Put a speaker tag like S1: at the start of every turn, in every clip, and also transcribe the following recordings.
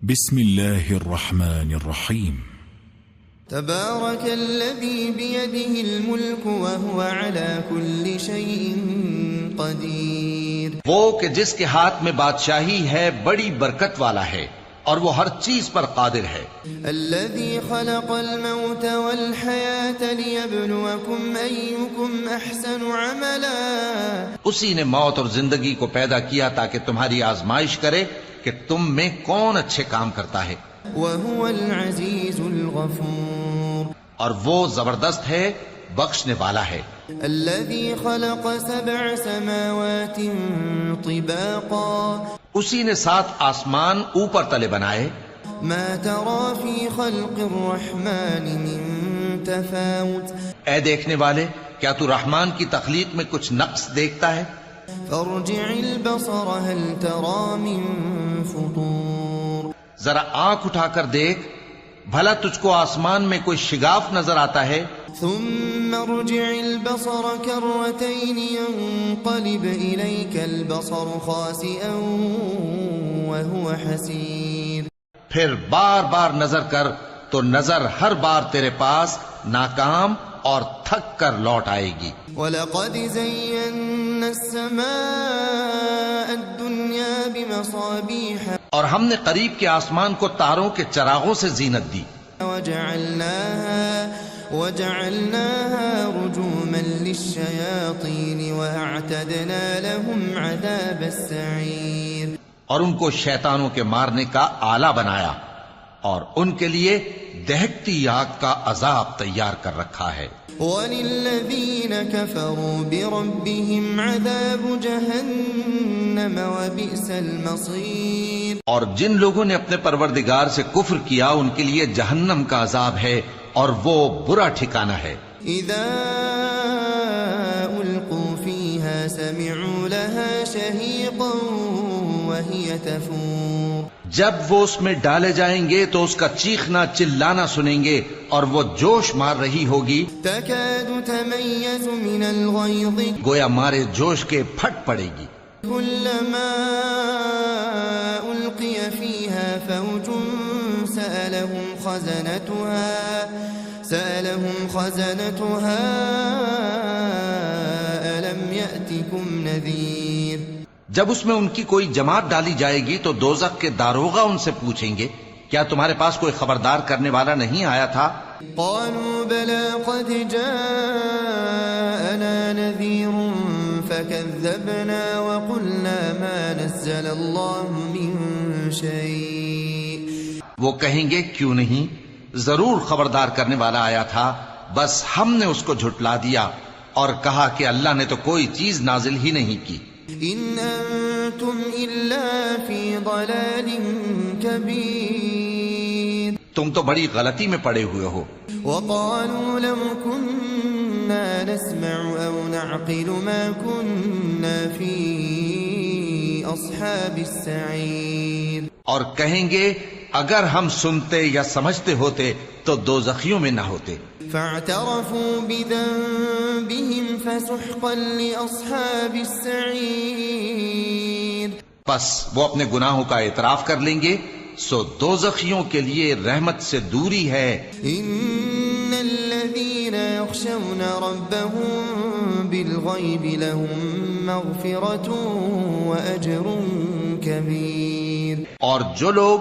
S1: بسم الله الرحمن الرحيم.
S2: تبارك الذي بيده الملك وهو على كل شيء قدير.
S3: وہ کہ جس کے ہاتھ میں بادشاہی ہے بڑی برکت والا ہے اور وہ ہر چیز پر قادر ہے.
S2: الذي خلق الموت والحياة ليبلوكم أيكم أحسن عملا.
S3: اسی نے موت اور زندگی کو پیدا کیا تاکہ تمہاری آزمائش کرے کہ تم میں کون اچھے کام کرتا ہے.
S2: وهو العزيز الغفور.
S3: اور وہ زبردست ہے بخشنے والا ہے.
S2: الذي خلق 7 سماوات طباقا.
S3: اسی نے 7 آسمان اوپر تلے بنائے.
S2: ما ترى في خلق الرحمن من تفاوت.
S3: اے دیکھنے والے، کیا تو رحمان کی تخلیق میں کچھ نقص دیکھتا ہے؟
S2: فارجع البصر هل ترى من فطور.
S3: ذرا آنکھ اٹھا کر دیکھ، بھلا تجھ کو آسمان میں کوئی شگاف نظر آتا ہے؟
S2: ثم ارجع البصر كرتين ينقلب إليك البصر خاسئا وهو حسير.
S3: پھر بار بار نظر کر تو نظر ہر بار تیرے پاس ناکام اور تھک کر لوٹ آئے گی.
S2: وَلَقَدْ زَيَّنَّا السَّمَاءَ الدُّنْيَا بِمَصَابِيحَ.
S3: اور ہم نے قریب کے آسمان کو تاروں کے چراغوں سے زینت دی.
S2: وَجَعَلْنَاهَا رُجُومًا لِلشَّيَاطِينِ وَأَعْتَدْنَا لَهُمْ عَذَابَ السَّعِيرِ.
S3: اور ان کو شیطانوں کے مارنے کا آلہ بنایا اور ان کے لیے دہکتی آگ کا عذاب تیار کر رکھا ہے.
S2: وَلِلَّذِينَ كَفَرُوا بِرَبِّهِمْ عَذَابُ جَهَنَّمَ وَبِئْسَ الْمَصِيرُ.
S3: اور جن لوگوں نے اپنے پروردگار سے کفر کیا ان کے لیے جہنم کا عذاب ہے اور وہ برا ٹھکانہ ہے.
S2: اذا القوا فيها سمعوا لها شهيقا وهي تفور.
S3: جب وہ اس میں ڈالے جائیں گے تو اس کا چیخنا چلانا سنیں گے اور وہ جوش مار رہی ہوگی.
S2: تكاد تميز من الغيظ.
S3: گویا مارے جوش کے پھٹ پڑے گی.
S2: كلما ألقي فيها فوج سألهم خزنتها ألم يأتكم نذير.
S3: جب اس میں ان کی کوئی جماعت ڈالی جائے گی تو دوزخ کے داروغہ ان سے پوچھیں گے کیا تمہارے پاس کوئی خبردار کرنے والا نہیں آیا تھا؟
S2: قالوا بلى قد جاءنا نذير فكذبنا وقلنا ما نزل الله من شيء.
S3: وہ کہیں گے کیوں نہیں، ضرور خبردار کرنے والا آیا تھا، بس ہم نے اس کو جھٹلا دیا اور کہا کہ اللہ نے تو کوئی چیز نازل ہی نہیں کی.
S2: ان انتم الا فی ضلال کبیر.
S3: تم تو بڑی غلطی میں پڑے ہوئے ہو.
S2: وقالوا لو كنا نسمع او نعقل ما كنا في اصحاب السعیر.
S3: اور کہیں گے اگر ہم سنتے یا سمجھتے ہوتے تو دوزخیوں میں نہ ہوتے.
S2: فاعترفوا بذنبهم فسحقا لاصحاب السعیر.
S3: پس وہ اپنے گناہوں کا اعتراف کر لیں گے سو دوزخیوں کے لیے رحمت سے دوری ہے.
S2: ان الذين يخشون ربهم بالغيب لهم مغفرة واجر كبير.
S3: اور جو لوگ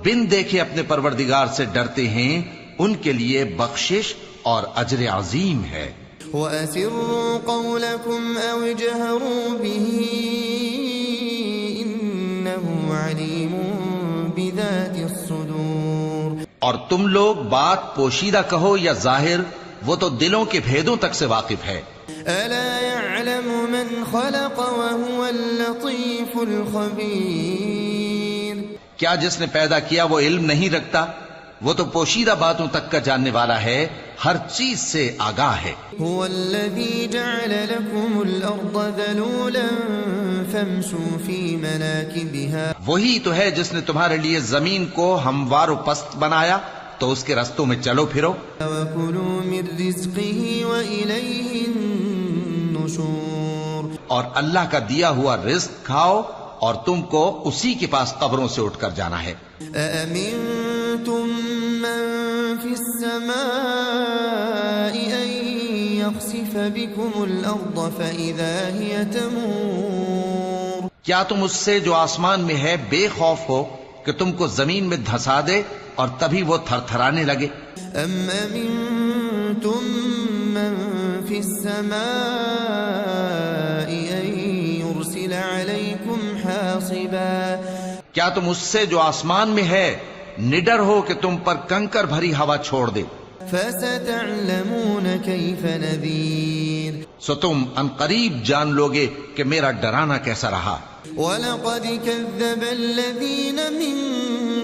S3: بن دیکھے اپنے پروردگار سے ڈرتے ہیں ان کے لیے بخشش اور اجر عظیم ہے.
S2: وَأَسِرُّوا قَوْلَكُمْ أَوْ اجْهَرُوا بِهِ إِنَّهُ عَلِيمٌ بِذَاتِ الصُّدُورِ.
S3: اور تم لوگ بات پوشیدہ کہو یا ظاہر، وہ تو دلوں کے بھیدوں تک سے واقف ہے.
S2: أَلَا يَعْلَمُ مَنْ خَلَقَ وَهُوَ اللَّطِيفُ الْخَبِيرُ.
S3: کیا جس نے پیدا کیا وہ علم نہیں رکھتا؟ وہ تو پوشیدہ باتوں تک کا جاننے والا ہے، ہر چیز سے آگاہ ہے.
S2: هو الذي جعل لكم الأرض ذلولا فامشوا في مناكبها.
S3: وہی تو ہے جس نے تمہارے لیے زمین کو ہموار و پست بنایا تو اس کے رستوں میں چلو پھرو.
S2: وَكُلُوا مِن رِزْقِهِ وَإِلَيْهِ النُّشُورُ.
S3: اور اللہ کا دیا ہوا رزق کھاؤ اور تم کو اسی کے پاس قبروں سے اٹھ کر جانا ہے۔
S2: أأمنتم من في السماء أن يخسف بكم الأرض فإذا هي تمور؟
S3: کیا تم اس سے جو آسمان میں ہے بے خوف ہو کہ تم کو زمین میں دھسا دے اور تبھی وہ تھر تھرانے لگے؟
S2: أم أمنتم من في السماء أن يرسل عليكم حاصبا؟
S3: کیا تم اس سے جو آسمان میں ہے نڈر ہو کہ تم پر کنکر بھری ہوا چھوڑ دے؟
S2: فستعلمون كيف نذير؟
S3: سو تم ان قریب جان لوگے کہ میرا ڈرانا کیسا رہا۔
S2: وَلَقَدْ كَذَّبَ الَّذِينَ مِن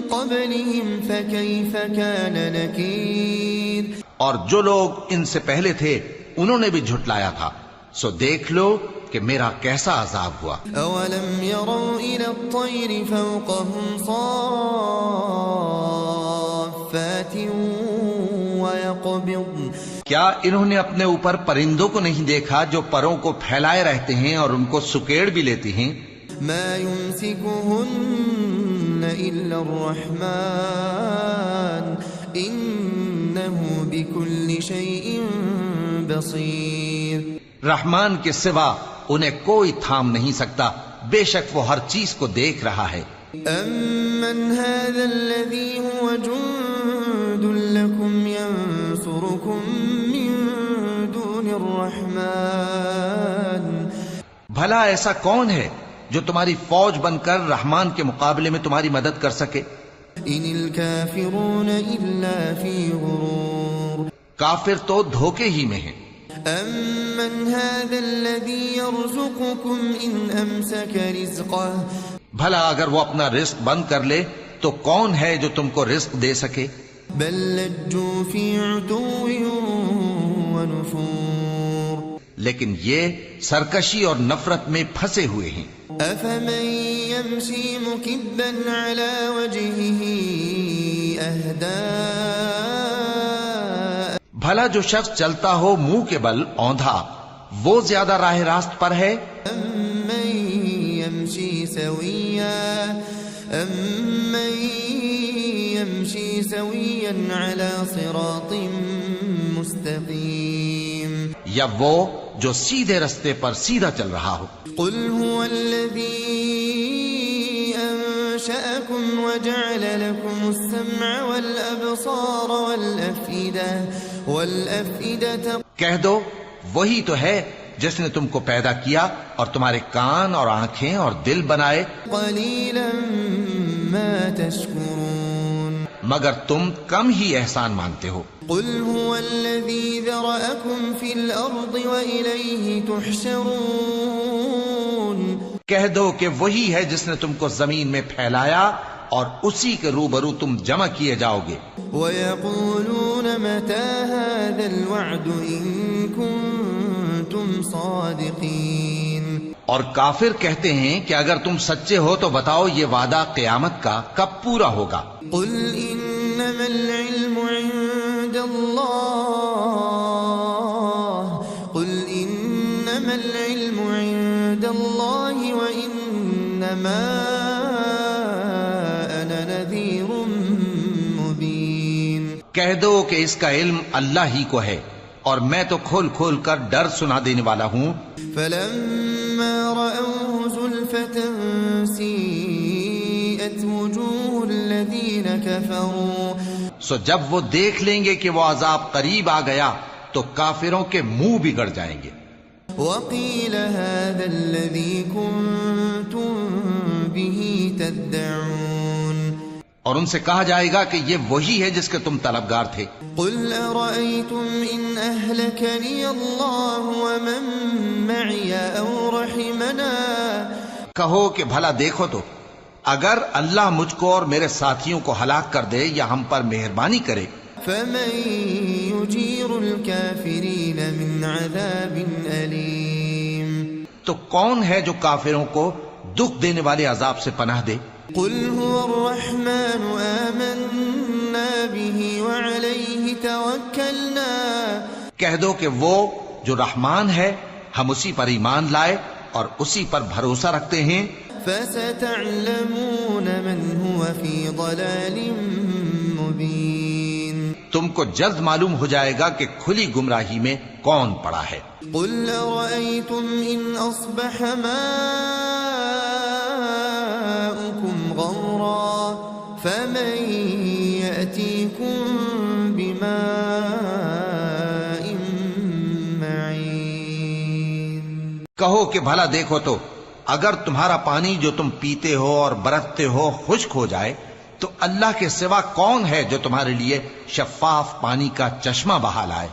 S2: قَبْلِهِمْ فَكَيْفَ كَانَ نَكِيرِ؟
S3: اور جو لوگ ان سے پہلے تھے انہوں نے بھی جھٹلایا تھا، سو دیکھ لو کہ میرا کیسا عذاب ہوا۔
S2: أَوَلَمْ يَرَوْا إِلَى الطَّيْرِ فَوْقَهُمْ صَافَّاتٍ وَيَقْبِضْنَ؟
S3: کیا انہوں نے اپنے اوپر پرندوں کو نہیں دیکھا جو پروں کو پھیلائے رہتے ہیں اور ان کو سکیڑ بھی لیتی ہیں؟
S2: مَا يُمْسِكُهُنَّ إِلَّا الرَّحْمَنُ إِنَّهُ بِكُلِّ شَيْءٍ بَصِيرٌ۔
S3: رحمان کے سوا انہیں کوئی تھام نہیں سکتا، بے شک وہ ہر چیز کو دیکھ رہا ہے۔
S2: أَمَّنْ هَذَا الَّذِي هُوَ جُندٌ لَكُمْ يَنصُرُكُم مِّن دُونِ الرَّحْمَنِ؟
S3: بھلا ایسا کون ہے جو تمہاری فوج بن کر رحمان کے مقابلے میں تمہاری مدد کر سکے؟
S2: إِنِ الْكَافِرُونَ إِلَّا فِي غُرُورٍ۔
S3: کافر تو دھوکے ہی میں ہیں۔
S2: أَمَّنْ هَذَا الَّذِي يَرْزُقُكُمْ إِنْ أَمْسَكَ رِزْقَهُ؟
S3: بھلا اگر وہ اپنا رزق بند کر لے تو کون ہے جو تم کو رزق دے سکے؟
S2: بل لجوا في عتو ونفور۔
S3: لیکن یہ سرکشی اور نفرت میں پھنسے ہوئے ہیں۔
S2: أفمن يمشي مكبا على وجهه أهدى؟
S3: بھلا جو شخص چلتا ہو منہ کے بل اوندھا وہ زیادہ راہ راست پر ہے؟
S2: أمن يمشي سويا على صراط مستقيم؟
S3: یا وہ جو سیدھے رستے پر سیدھا چل رہا ہو؟
S2: قل هو الذي أنشأكم وجعل لكم السمع والأبصار والأفئدة۔
S3: کہہ دو وہی تو ہے جس نے تم کو پیدا کیا اور تمہارے کان اور آنکھیں اور دل بنائے،
S2: قليلا ما تشكرون۔
S3: مگر تم کم ہی احسان مانتے ہو۔
S2: قل هو الذي ذرأكم في الأرض وإليه تحشرون۔
S3: کہہ دو کہ وہی ہے جس نے تم کو زمین میں پھیلایا اور اسی کے روبرو تم جمع کیے جاؤ گے۔
S2: وَيَقُولُونَ مَتَى هَذَا الْوَعْدُ إِن كُنتُمْ صَادِقِينَ۔
S3: اور کافر کہتے ہیں کہ اگر تم سچے ہو تو بتاؤ یہ وعدہ قیامت کا کب پورا ہوگا؟
S2: قُلْ إِنَّمَا الْعِلْمُ عِندَ اللَّهِ وَإِنَّمَا أَنَا نَذِيرٌ مُبِينٌ۔
S3: کہہ دو کہ اس کا علم اللہ ہی کو ہے اور میں تو کھول کھول کر ڈر سنا دینے والا ہوں۔
S2: فَلَمَّا رَأَوْهُ زُلْفَةً سِيئَتْ وُجُوهُ الَّذِينَ كَفَرُوا۔
S3: سو جب وہ دیکھ لیں گے کہ وہ عذاب قریب آ گیا تو کافروں کے منہ بگڑ جائیں گے۔
S2: وَقِيلَ هَذَا الَّذِي كُنتُم بِهِ تَدَّعُونَ۔
S3: اور ان سے کہا جائے گا کہ یہ وہی ہے جس کے تم طلبگار تھے۔
S2: قُلْ أَرَأَيْتُمْ إِنْ أَهْلَكَنِيَ اللَّهُ وَمَن مَّعِيَ أَوْ رَحِمَنَا۔
S3: کہو کہ بھلا دیکھو تو اگر اللہ مجھ کو اور میرے ساتھیوں کو ہلاک کر دے یا ہم پر مہربانی کرے،
S2: فَمَن يُجِيرُ الْكَافِرِينَ مِنْ عَذَابٍ أَلِيمٍ۔
S3: تو کون ہے جو کافروں کو دکھ دینے والے عذاب سے پناہ دے؟
S2: قُلْ هُوَ الرَّحْمَنُ آمَنَّا بِهِ وَعَلَيْهِ تَوَكَّلْنَا۔
S3: کہہ دو کہ وہ جو رحمان ہے ہم اسی پر ایمان لائے اور اسی پر بھروسہ رکھتے ہیں۔
S2: فستعلمون من هو في ضلال مبين
S3: تم کو جلد معلوم ہو جائے گا کہ کھلی گمراہی میں کون پڑا ہے۔
S2: قل أرأيتم إن أصبح ماؤكم غورا فمن يأتيكم بماء معين۔
S3: کہو کہ بھلا دیکھو تو اگر تمہارا پانی جو تم پیتے ہو اور برتتے ہو خشک ہو جائے تو اللہ کے سوا کون ہے جو تمہارے لیے شفاف پانی کا چشمہ بہا لائے؟